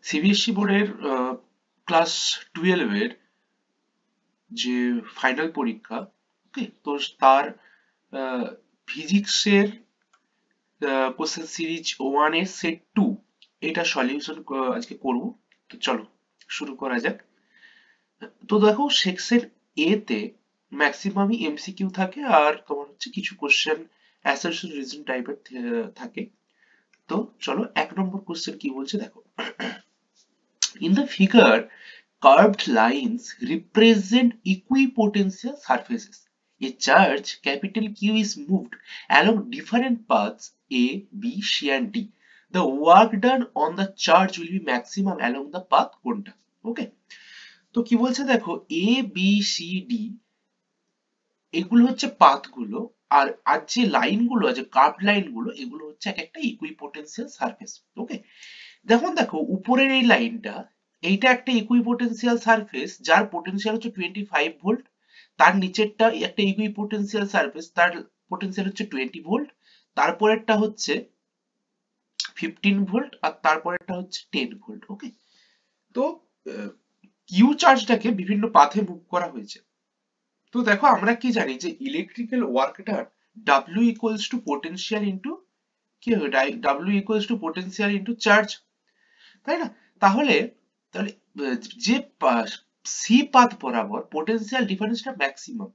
CBSE বোর্ডের class 12 এর যে ফাইনাল পরীক্ষা, ওকে, তো তার ফিজিক্সের কোশ্চেন সিরিজ 1 এর সেট 2 এটা সলিউশন আজকে করব। তো চলো শুরু করা যাক। তো দেখো সেকশন এ তে ম্যাক্সিমামই এমসিকিউ থাকে, আর তোমার হচ্ছে কিছু কোশ্চেন অ্যাসারশন রিজন টাইপের থাকে। তো চলো 1 নম্বর কোশ্চেন কি বলছে দেখো। In the figure, curved lines represent equipotential surfaces. A charge capital Q is moved along different paths A, B, C and D. The work done on the charge will be maximum along the path কোনটা? Okay? তো কি বলছে দেখো, A, B, C, D এগুলো হচ্ছে পাথগুলো, আর আর যে লাইনগুলো আছে, কার্ভ লাইনগুলো, এগুলো হচ্ছে এক একটা ইকুইপোটেনশিয়াল সারফেস। ওকে, দেখুন দেখো উপরের এই লাইনটা, এইটা একটা ইকুইপোটেনশিয়াল সারফেস যার পোটেনশিয়াল হচ্ছে 25 ভোল্ট। তার নিচেরটা একটা ইকুইপোটেনশিয়াল সারফেস, তার পোটেনশিয়াল হচ্ছে 20 ভোল্ট। তারপরেরটা হচ্ছে 15 ভোল্ট, আর তারপরেরটা হচ্ছে 10 ভোল্ট। ওকে, তো কিউ চার্জটাকে বিভিন্ন পাথে মুভ করা হয়েছে। তো দেখো আমরা কি জানি যে electrical work done W equals to potential into কি হবে, W equals to potential into charge, তাই না? তাহলে তাহলে যে সি পাথ বরাবর পোটেনশিয়াল ডিফারেন্সটা ম্যাক্সিমাম।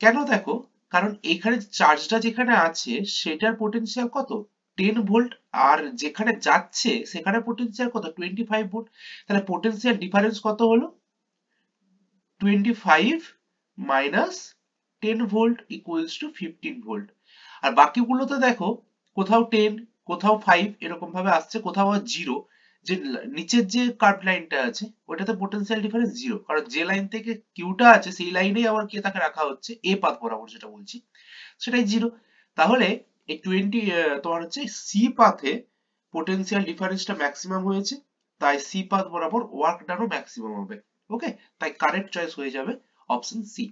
কেন দেখো, কারণ এখানে চার্জটা যেখানে আছে সেটার পোটেনশিয়াল কত, 10 ভোল্ট, আর যেখানে যাচ্ছে সেখানে পোটেনশিয়াল কত, 25 ভোল্ট। তাহলে পোটেনশিয়াল ডিফারেন্স কত হলো, 25 minus 10 volt equals to 15 volt. আর বাকিগুলোতে দেখো কোথাও 10, কোথাও 5 এরকম ভাবে আসছে, কোথাও 0। যে নিচের যে কার্ভ লাইনটা আছে ওটাতে পোটেনশিয়াল ডিফারেন্স 0, কারণ যে লাইন থেকে কিউটা আছে সেই লাইনেই আবার কে তাকে রাখা হচ্ছে, এ পাথ বরাবর যেটা বলছি সেটাই 0। তাহলে এই 20 তোমার হচ্ছে সি পাথে পোটেনশিয়াল ডিফারেন্সটা ম্যাক্সিমাম হয়েছে, তাই সি পাথ বরাবর ওয়ার্ক ডানও ম্যাক্সিমাম হবে। ওকে, তাই কারেক্ট চয়েস হয়ে যাবে অপশন সি।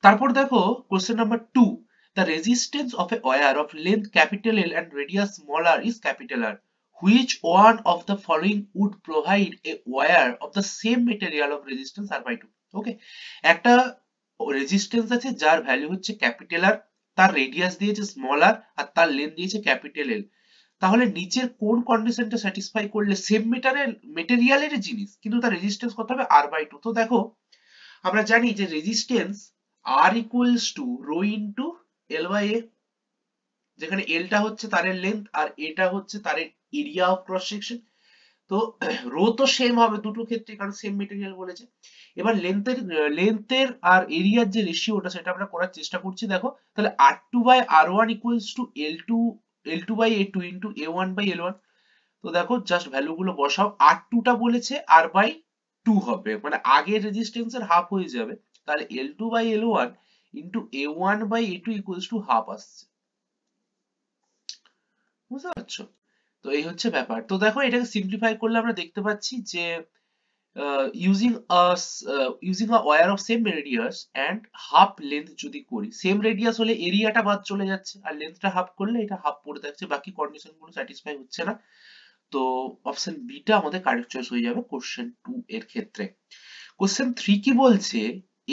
তারপর দেখো question number 2, the resistance of a wire of length capital L and radius small r is capital R. Which one of the following would provide a wire of the same material of resistance R by 2? ওকে, একটা resistance আছে যার value হচ্ছে capital আর, তার radius দিয়েছে small আর, আর তার length দিয়েছে capital এল। তাহলে নিচের কোন কন্ডিশনটা স্যাটিসফাই করলে সেম মেটেরিয়ালের জিনিস কিন্তু তার রেজিস্ট্যান্স কত হবে, আর বাই টু। তো দেখো আমরা জানি যে resistance R equals to rho into l by a, যেখানে এলটা হচ্ছে তারের লেন্থ আর এটা হচ্ছে তারের এরিয়া অফ ক্রস সেকশন। তো রো তো সেম হবে দুটো ক্ষেত্রে, কারণ সেম মেটেরিয়াল বলেছে। এবার লেন্থের আর এরিয়ার যে রেশিওটা সেটা আমরা করার চেষ্টা করছি। দেখো তাহলে R2 by R1 equals to L2 by A2 into A1 by L1। তো দেখো জাস্ট ভ্যালু গুলো বসাও, R2 টা বলেছে R বাই 2 হবে, মানে আগের রেজিস্ট্যান্স এর হাফ হয়ে যাবে। তাহলে L2 by L1 into A1 by A2 equals to half আসছে। বুঝতে পারছো? তো এই হচ্ছে ব্যাপার। তো দেখো এটাকে সিম্পলিফাই করলে আমরা দেখতে পাচ্ছি যে using a wire of same radius and half length যদি করি, সেম রেডিয়াস হলে এরিয়াটা বাদ চলে যাচ্ছে, আর লেন্থটা হাফ করলে এটা হাফ পড়ে থাকছে, বাকি কন্ডিশন গুলো স্যাটিসফাই হচ্ছে না। তো অপশন বি টা আমাদের কারেক্ট চয়েস হয়ে যাবে কোশ্চেন 2 এর ক্ষেত্রে। কোশ্চেন 3 কি বলছে,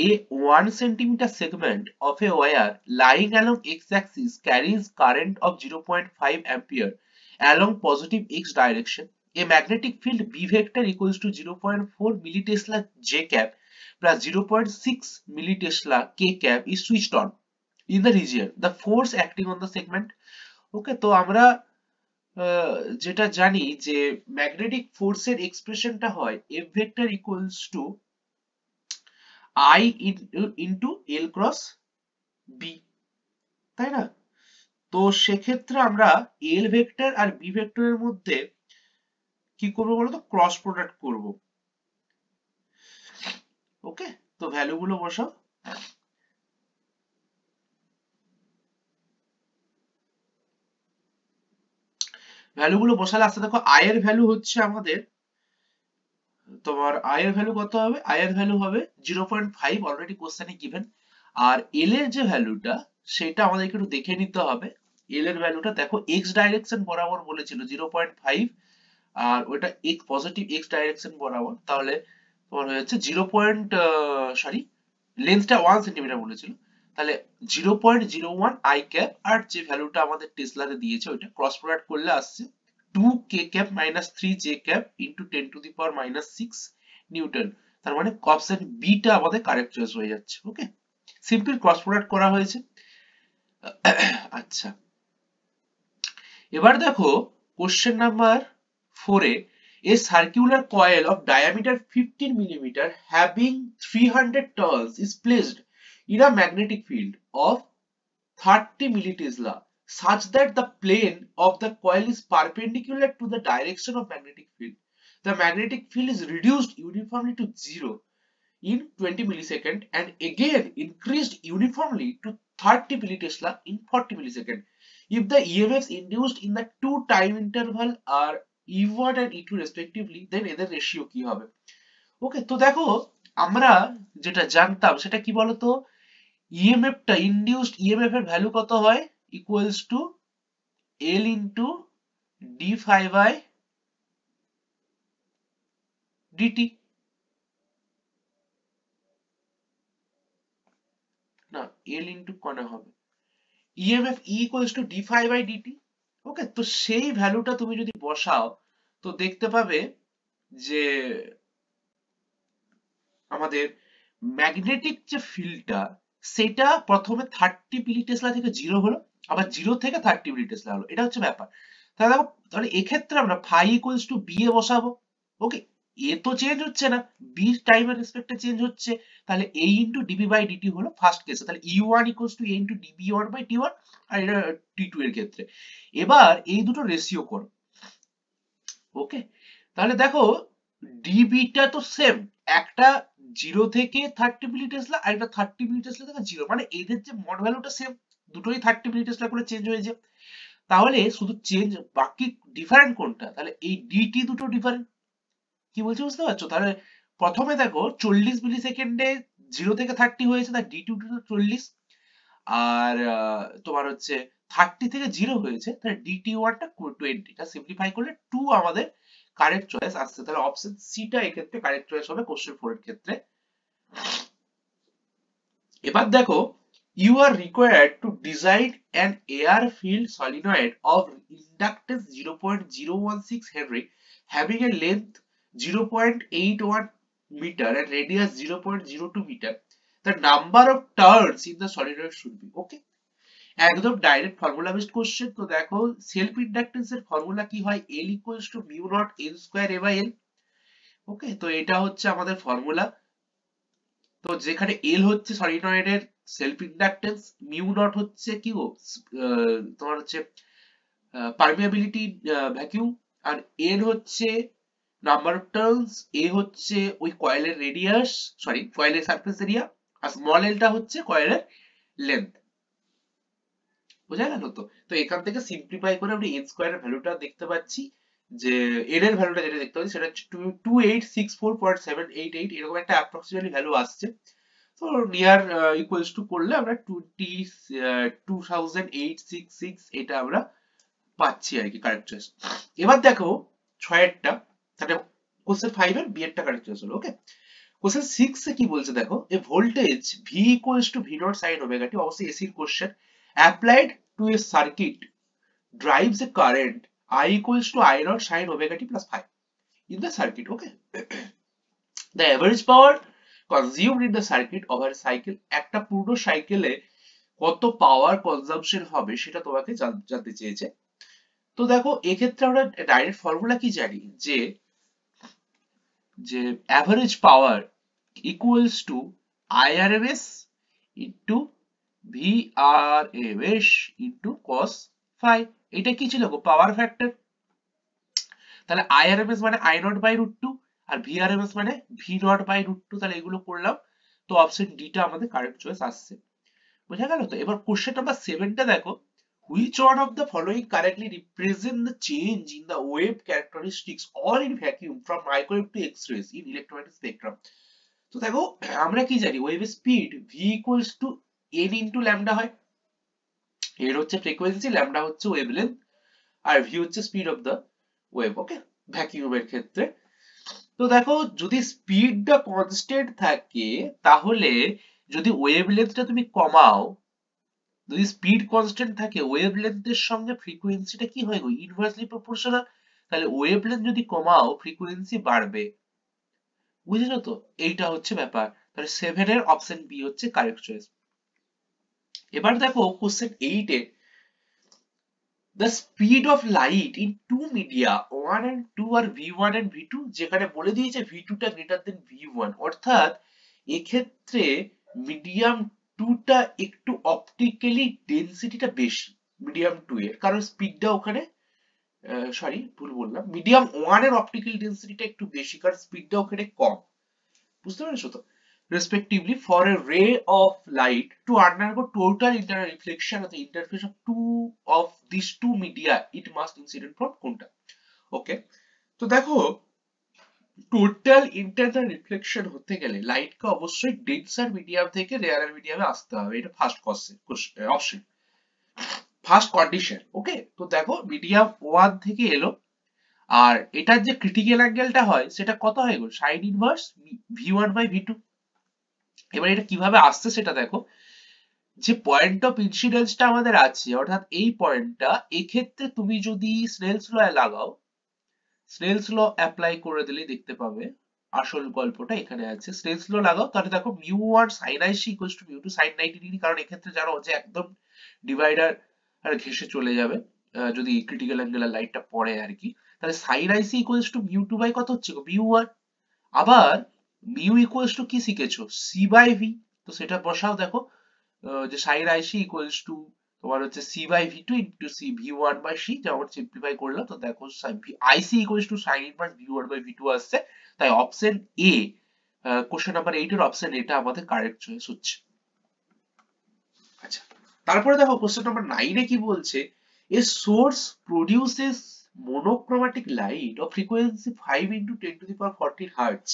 a 1 centimeter segment of a wire lying along x axis carries current of 0.5 ampere along positive x direction. A magnetic field B vector equals to 0.4 millitesla J cap plus 0.6 millitesla K cap is switched on in the region. The force acting on the segment. ওকে, তো আমরা যেটা জানি যে magnetic ফোর্সের এক্সপ্রেশনটা হয় F vector equals to I into L cross B, তাই না? তো সেক্ষেত্রে আমরা L ভেক্টর আর B ভেক্টরের মধ্যে কি করবো বলতো, ক্রস প্রোডাক্ট করব। ওকে, তো ভ্যালু গুলো বসাও। ভ্যালু গুলো বসালে আসতে দেখো I এর ভ্যালু হচ্ছে আমাদের, তোমার I এর ভ্যালু কত হবে, I এর ভ্যালু হবে 0.5, অলরেডি কোশ্চেনে গিভেন। আর L এর যে ভ্যালুটা সেটা আমাদেরকে একটু দেখে নিতে হবে। L এর ভ্যালুটা দেখো x ডাইরেকশন বরাবর বলেছিল 0.5, আর ওটা পজিটিভ এক্স ডাইরেকশন বরাবর, তাহলে তোমার হয়ে যাচ্ছে লেন্থটা 1 সেন্টিমিটার বলেছিল, তাহলে 0.01 আই ক্যাপ, আর যে ভ্যালুটা আমাদের টেসলাতে দিয়েছে ওইটা ক্রস প্রোডাক্ট করলে আসছে 2 k cap minus 3 j cap into 10⁻⁻6 Newton. তার মানে অপশন বি টা আমাদের কারেক্ট চয়েস হয়ে যাচ্ছে। ওকে, সিম্পল ক্রস প্রোডাক্ট করা হয়েছে। আচ্ছা, এবার দেখো question number 4 A a circular coil of diameter 15 millimeter having 300 turns is placed in a magnetic field of 30 millitesla such that the plane of the coil is perpendicular to the direction of magnetic field. The magnetic field is reduced uniformly to 0 in 20 millisecond and again increased uniformly to 30 millitesla in 40 millisecond. If the EMFs induced in the two time interval are E1 and E2 respectively, then এদের ratio কি হবে? ওকে, তো দেখো আমরা যেটা জানতাম সেটা কি বলতো, ইএমএফ টা ইনডিউসড ইএমএফ এর ভ্যালু কত হয়, equals to l into d phi by dt. না, এল ইন্টু কনে হবে, EMF equals to d phi by dt. Okay, তো সেই ভ্যালুটা তুমি যদি বসাও তো দেখতে পাবে যে আমাদের ম্যাগনেটিক যে ফিল্ডটা সেটা প্রথমে 30 মিলি টেসলা থেকে 0 হলো, আবার 0 থেকে 30 মিলি টেসলা হলো, এটা হচ্ছে ব্যাপার। তাহলে দেখো, তাহলে এক্ষেত্রে আমরা phi equals to B A বসাবো। ওকে, এ তো চেঞ্জ হচ্ছে না, বি টাইমের রেসপেক্টে চেঞ্জ হচ্ছে, তাহলে a into dB by dt হলো ফার্স্ট কেসে, তাহলে e one equals to a into dB one by t one, আর এটা টি টু এর ক্ষেত্রে। এবার এই দুটো রেশিও করো। ওকে, তাহলে দেখো ডিবিটা তো সেম, একটা 0 থেকে 30 মিলি টেসলা আর একটা 30 মিলি টেসলা থেকে 0, মানে এদের যে মড ভ্যালুটা সেম, দুটোই 30 মিলি টেসলা করে চেঞ্জ হয়ে যায়। তাহলে শুধু চেঞ্জ, বাকি ডিফারেন্ট কোনটা, তাহলে এই ডিটি দুটো ডিফারেন্ট। কি বলছি বুঝতে পারছো? তাহলে প্রথমে দেখো 40 মিলি সেকেন্ডে 0 থেকে 30 হয়েছে, তার ডিটি 40, আর তোমার হচ্ছে 30 থেকে 0 হয়েছে, তাহলে ডিটি ওয়ানটা 20, এটা সিম্পলিফাই করলে 2 আমাদের কারেক্ট চয়েস আসছে। তাহলে অপশন সি টা এক্ষেত্রে কারেক্ট চয়েস হবে কোশ্চেন 4 এর ক্ষেত্রে। এবার দেখো, you are required to design an air filled solenoid of inductance 0.016 Henry having a length 0.81 meter and radius 0.02 meter. The number of turns in the solenoid should be, okay, একদম direct formula based question. তো দেখো self inductance এর formula কি হয়, L equals to mu naught N square A by L। Okay, তো এটা হচ্ছে আমাদের ফর্মুলা। তো যেখানে L হচ্ছে সলিনয়েডের সেলফ ইন্ডাকটেন্স, মিউ নট হচ্ছে কি গো, তোমার হচ্ছে পারমিয়াবিলিটি ভ্যাকিউম, আর N হচ্ছে নাম্বার অফ টার্নস, A হচ্ছে ওই কয়েলের রেডিয়াস, সরি কয়েলের সারফেস এরিয়া, আর স্মল l টা হচ্ছে কয়েলের লেন্থ। বোঝা গেল তো? তো এখান থেকে সিম্পলিফাই করে আমরা n স্কয়ার এর ভ্যালুটা দেখতে পাচ্ছি, যে n এর ভ্যালুটা যেটা দেখতে পাচ্ছি সেটা হচ্ছে 2864.788, এরকম একটা অ্যাপ্রক্সিমেটলি ভ্যালু আসছে। তো নিয়ার ইকুয়ালস টু করলে আমরা 2866 এটা আমরা পাচ্ছি আর কি কারেক্ট চয়েস। এবার দেখো 6 এরটা, তাহলে কোশ্চেন 5 এর বি এরটা কারেক্ট চয়েস হলো। ওকে, কোশ্চেন 6 এ কি বলছে দেখো, a voltage v equals to v nought sin omega t, অবশ্যই এসির question, applied to a circuit drives a current I equals to I naught sin omega t plus phi in the circuit. Okay, the average power consumed in the circuit over a cycle, একটা পুরো সাইকেলে কত power consumption হবে সেটা তোমাকে জানতে চেয়েছে। তো দেখো এক্ষেত্রে আমরা ডাইরেক্ট ফর্মুলা কি জানি, যে average power equals to IRMS into VRMS into cos phi। এটা কি ছিল গো, পাওয়ার ফ্যাক্টর। তাহলে IRMS মানে I naught by root two, আর VRMS মানে V naught by root two, তাহলে এগুলো করলাম, তো অপশন ডি টা আমাদের কারেক্ট চয়েস আসছে। বোঝা গেল তো? এবার কোশ্চেন নাম্বার 7 টা দেখো, which one of the following correctly represent the change in the wave characteristics or in vacuum from microwave to x-rays in electromagnetic spectrum? তো দেখো আমরা কি জানি, ওয়েভের speed v equals two n into lambda হয়, এর হচ্ছে ফ্রিকোয়েন্সি, ল্যামডা হচ্ছে ওয়েভলেন্থ, আর v হচ্ছে স্পিড অফ দ্য ওয়েভ। ওকে, ভ্যাকিউমের ক্ষেত্রে। তো দেখো যদি স্পিডটা কনস্ট্যান্ট থাকে তাহলে যদি ওয়েভলেন্থটা তুমি কমাও, যদি স্পিড কনস্ট্যান্ট থাকে ওয়েভলেন্থের সঙ্গে ফ্রিকোয়েন্সিটা কি হয় গো, ইনভার্সলি প্রপোর্শনাল। তাহলে ওয়েভলেন্থ যদি কমাও ফ্রিকোয়েন্সি বাড়বে, বুঝেছো তো? এইটা হচ্ছে ব্যাপার। তাহলে 7 এর অপশন বি হচ্ছে কারেক্ট চয়েস। এবার দেখো question 8 A, the speed of light in two media 1 and 2 আর v1 and v2, যেখানে বলে দিয়েছে v2 টা গ্রেটার দেন v1, অর্থাৎ এক্ষেত্রে মিডিয়াম 2 টা একটু অপটিক্যালি ডেনসিটিটা বেশি মিডিয়াম 2 এর, কারণ স্পিডটা ওখানে, সরি ভুল বললাম, মিডিয়াম 1 এর অপটিক্যাল ডেনসিটিটা একটু বেশি কারণ স্পিডটা ওখানে কম, বুঝতে পেরেছো তো? Respectively, for a ray of light to undergo total reflection at the interface of these two media, it must incident from কোনটা? ওকে, তো দেখো টোটাল ইন্টারনাল রিফ্লেকশন হতে গেলে লাইটকে অবশ্যই ডেন্সার মিডিয়াম থেকে রেয়ার মিডিয়ামে আসতে হবে, এটা ফার্স্ট অপশন, ফার্স্ট কন্ডিশন। ওকে, তো দেখো মিডিয়াম 1 থেকে এলো, আর এটার যে ক্রিটিক্যাল অ্যাঙ্গেলটা হয় সেটা কত হয় গো, সাইন ইনভার্স v1/v2। এবার এটা কিভাবে আসছে সেটা দেখো, যে পয়েন্ট অফ ইনসিডেন্সটা আমাদের আছে অর্থাৎ এই পয়েন্টটা, এক্ষেত্রে তুমি যদি স্নেলস ল লাগাও, স্নেলস ল অ্যাপ্লাই করে দিলেই দেখতে পাবে আসল গল্পটা এখানে আছে। স্নেলস ল লাগাও তাহলে দেখো μ1 sin IC equals to μ2 sin 90 degree, কারণ এক্ষেত্রে জানো যে একদম ডিভাইডার আর ঘেঁষে চলে যাবে যদি ক্রিটিক্যাল অ্যাঙ্গেল লাইটটা পড়ে আর কি। তাহলে sin IC equals to μ2 by কত হচ্ছে গো, μ1। আবার মিউ ইকুয়ালস টু কি শিখেছো, সি বাই ভি, তো সেটা বসাও দেখো, যে সাইন আইসি ইকুয়ালস টু তোমার হচ্ছে c by v two into c v one by c, যেমন সিম্পলিফাই করলাম, তো দেখো IC equals to sine inverse v one by v two আসছে। তাই অপশন এ, কোশ্চেন নাম্বার 8 এর অপশন এটা আমাদের কারেক্ট চয়েস হচ্ছে। আচ্ছা, তারপরে দেখো কোশ্চেন নাম্বার 9 এ কি বলছে, a source produces monochromatic light of frequency 5 into 10 to the power 14 hertz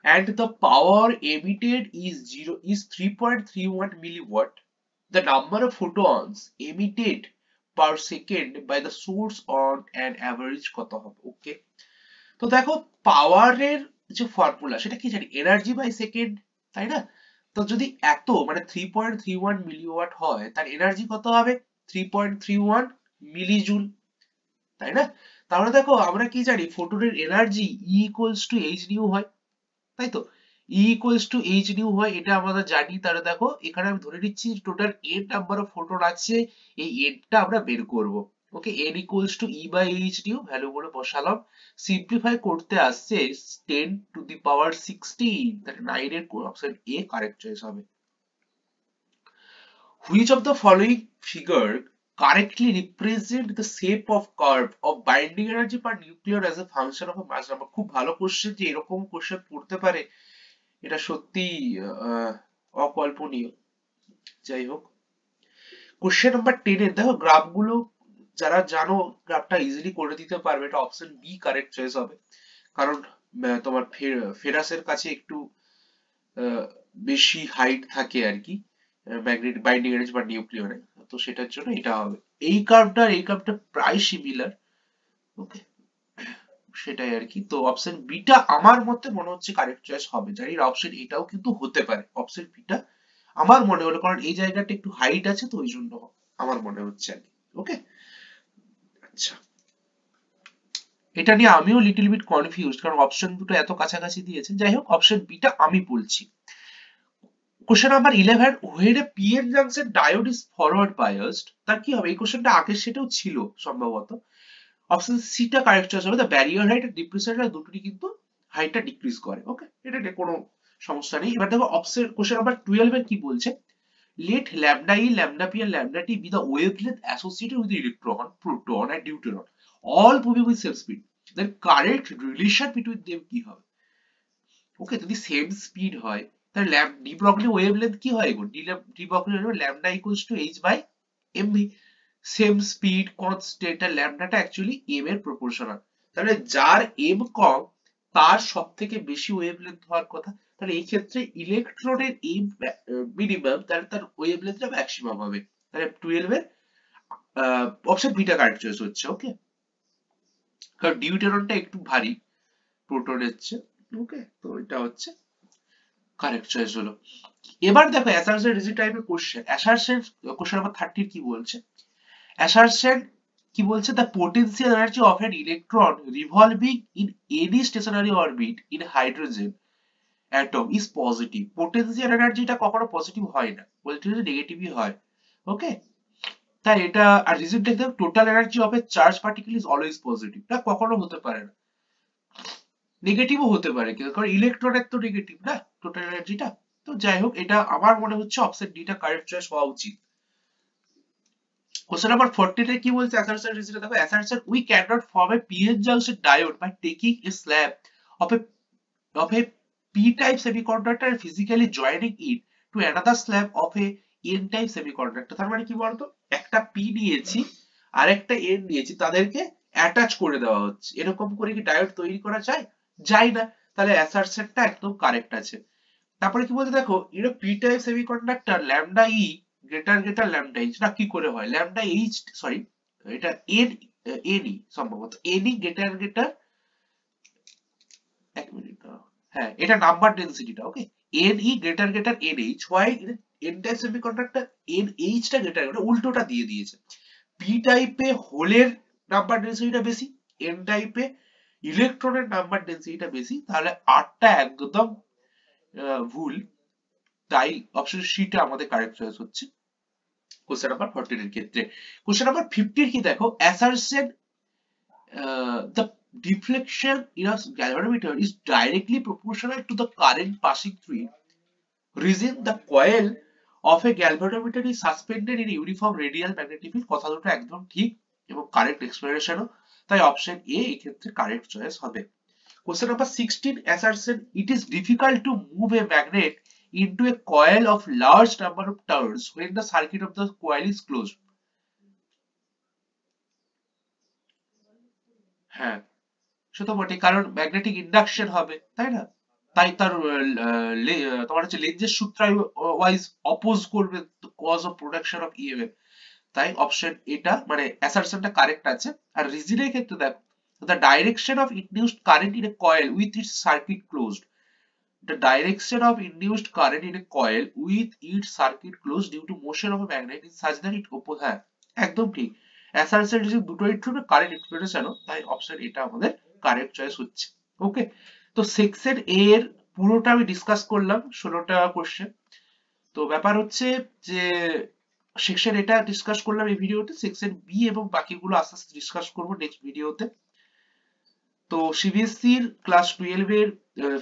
and the power emitted is 3.31 milliwatt. The number of photons emitted per second by the source on an average কত হবে? ওকে, তো দেখো পাওয়ারের যে formula সেটা কি জানি, energy by second, তাই না? তো যদি এত মানে 3.31 মিলিওয়াট হয় তার এনার্জি কত হবে, 3.31 মিলিজুল, তাই না? তাহলে দেখো আমরা কি জানি ফোটনের energy E equals to h nu হয়, তাই তো? E equals to h nu হয়, এটা আমরা জানি। তাহলে দেখো এখানে আমি ধরে নিচ্ছি total n number of photon আছে, এই n টা আমরা বের করব। Okay, n equals to E by h nu, value গুলো বসালাম, সিম্পলিফাই করতে আসছে 10 টু দি পাওয়ার 16, তাহলে 9 এর অপশন এ কারেক্ট চয়েস হবে। Which of the following figure correctly represent the shape of curve of binding energy per nucleon as a function of a mass number? খুব ভালো question, যে এরকম question পড়তে পারে এটা সত্যি অকল্পনীয়। যাই হোক, কোশ্চেন নাম্বার 10 এর দেখো গ্রাফগুলো যারা জানো গ্রাফটা ইজিলি করে দিতে পারবে, এটা অপশন বি কারেক্ট চয়েস হবে, কারণ তোমার ফেরাসের কাছে একটু বেশি হাইট থাকে আর কি ম্যাগনেটিক বাইন্ডিং এনার্জি বা নিউক্লিয়নে, তো সেটার জন্য এটা হবে। এই কার্ভটা প্রায় সিমিলার। ওকে, সেটাই আর কি। তো অপশন বিটা আমার মতে মনে হচ্ছে কারেক্ট চয়েস হবে, জানি না অপশন এটাও কিন্তু হতে পারে, অপশন বিটা আমার মনে হলো, কারণ এই জায়গাটা একটু হাইট আছে তো ওই জন্য আমার মনে হচ্ছে আর কি। ওকে, আচ্ছা, এটা নিয়ে আমিও লিটল বিট কনফিউজড, কারণ অপশন দুটো এত কাছাকাছি দিয়েছে। যাই হোক, অপশন বিটা আমি বলছি। Question number 11, when a PN junction diode is forward biased, তার কি হবে? এই কোশ্চেনটা আগের সেটাও ছিল সম্ভবত। অপশন সি টা কারেক্ট চয়েস হবে, দ্য ব্যারিয়ার হাইট আর ডিপ্রেসর হাইট দুটোরই কিন্তু হাইটটা ডিক্রিজ করে। ওকে, এটা নিয়ে কোনো সমস্যা নেই। এবার দেখো অপশন কোশ্চেন নাম্বার 12 এর কি বলছে, let lambda e, lambda p and lambda t be the wavelength associated with the electron, proton and deuteron, all moving with same speed, then correct relation between them কি হবে? ওকে, যদি same speed হয় তাহলে de Broglie wavelength কি হয় গো, de Broglie lambda equals to H by MV, same speed constant, আর ল্যামডাটা অ্যাকচুয়ালি এম এর প্রপোর্শনাল, তাহলে যার এম কম তার সব থেকে বেশি ওয়েভলেন্থ হওয়ার কথা, তাহলে এই ক্ষেত্রে ইলেকট্রনের এম মিনিমাম, তাহলে তার ওয়েভলেন্থটা ম্যাক্সিমাম হবে। তাহলে 12 এর অপশন বিটা কারেক্ট চয়েস হচ্ছে। ওকে, কারণ ডিউটেরনটা একটু ভারী প্রোটনের চেয়ে। ওকে, তো এটা হচ্ছে কারেক্ট চয়েস হলো। এবার দেখো অ্যাসারশন রিজিড টাইপের কোশ্চেন। অ্যাসারশন কোশ্চেন নাম্বার 30 কি বলছে? অ্যাসারশন কি বলছে? The potential energy of an electron revolving in any stationary orbit in hydrogen atom is positive. Potential এনার্জিটা কখনো পজিটিভ হয় না, বলতে নেগেটিভই হয়। ওকে, তাই এটা আর রিজিড দেখতে total energy of A charge particle is always positive, না কখনো হতে পারে না, নেগেটিভও হতে পারে, কারণ ইলেকট্রনের তো নেগেটিভ না টোটাল এনার্জিটা। তো যাই হোক, এটা আমার মনে হচ্ছে অপশন ডিটা কারেক্ট চয়েস হওয়া উচিত। কোশ্চেন নাম্বার 40 তে কি বলছে অ্যাসারশন রিজিড? দেখো assertion we can not form a PN junction diode by taking a slab of a p type semiconductor and physically joining it to another slab of a n type semiconductor। তার মানে কি বলতো, একটা p নিয়েছি আর একটা n নিয়েছি, তাদেরকে attach করে দেওয়া হচ্ছে, এরকম করে কি ডায়োড তৈরি করা যায়? যায় না। তাহলে অ্যাসারশনটা একদম কারেক্ট আছে। তারপরে কি বলছে দেখো, p type semiconductor lambda e greater lambda h, না কি করে হয় lambda h, সরি এটা n, ne সম্ভবত ne greater, এক মিনিট, হ্যাঁ এটা নাম্বার ডেনসিটিটা। Okay, Ne greater NH, why n type semiconductor NH টা গ্রেটার, ওটা উল্টোটা দিয়ে দিয়েছে। p টাইপে হোলের নাম্বার ডেনসিটিটা বেশি, n টাইপে ইলেকট্রনের নাম্বার ডেনসিটিটা বেশি, তাহলে আটটা একদম ভুল। তাই অপশন সি টা আমাদের কারেক্ট চয়েস হচ্ছে কোশ্চেন নাম্বার 14 এর ক্ষেত্রে। কোশ্চেন নাম্বার 50 কি দেখো, assertion the deflection in a galvanometer is directly proportional to the current passing through it. Reason the coil of a galvanometer is suspended in a uniform radial magnetic field। কথা দুটো একদম ঠিক এবং correct এক্সপ্লেনেশনও, তাই option A এই ক্ষেত্রে correct choice হবে। Question number 16 assertion it is difficult to move a magnet into a coil of large number of turns when the circuit of the coil is closed। হ্যাঁ, সে তো বটে, কারণ magnetic induction হবে, তাই না? তাই তার তোমার হচ্ছে লেঞ্জের সূত্র ওয়াইজ অপোজ করবে cause of production of EMF. তাই অপশন এটা মানে অ্যাসারশনটা কারেক্ট আছে। আর রিজিনের ক্ষেত্রে দেখো, the direction of induced current in a coil with its circuit closed, the direction of induced current in a coil with its circuit closed due to motion of a magnet is such that it হ্যাঁ একদম ঠিক। Assertion reason দুটোই true, current এক্সপ্লেনেশনও, তাই option এটা আমাদের correct choice হচ্ছে। ওকে, তো section এ এর পুরোটা আমি ডিসকাস করলাম, 16টা কোশ্চেন। তো ব্যাপার হচ্ছে যে সেকশন এটা ডিসকাস করলাম এই ভিডিওতে, সেকশন বি এবং বাকিগুলো আস্তে আস্তে ডিসকাস করব নেক্সট ভিডিওতে। তো সিবিএসসি এর ক্লাস 12 এর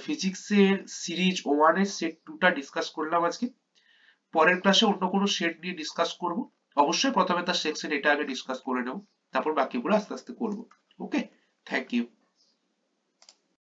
ফিজিক্স এর সিরিজ 1 এর সেট 2 টা ডিসকাস করলাম আজকে। পরের ক্লাসে অন্য কোনো সেট নিয়ে ডিসকাস করব। অবশ্যই প্রথমে তার সেকশন এটা আগে ডিসকাস করে নেব, তারপর বাকিগুলো আস্তে আস্তে করব। ওকে, থ্যাংক ইউ।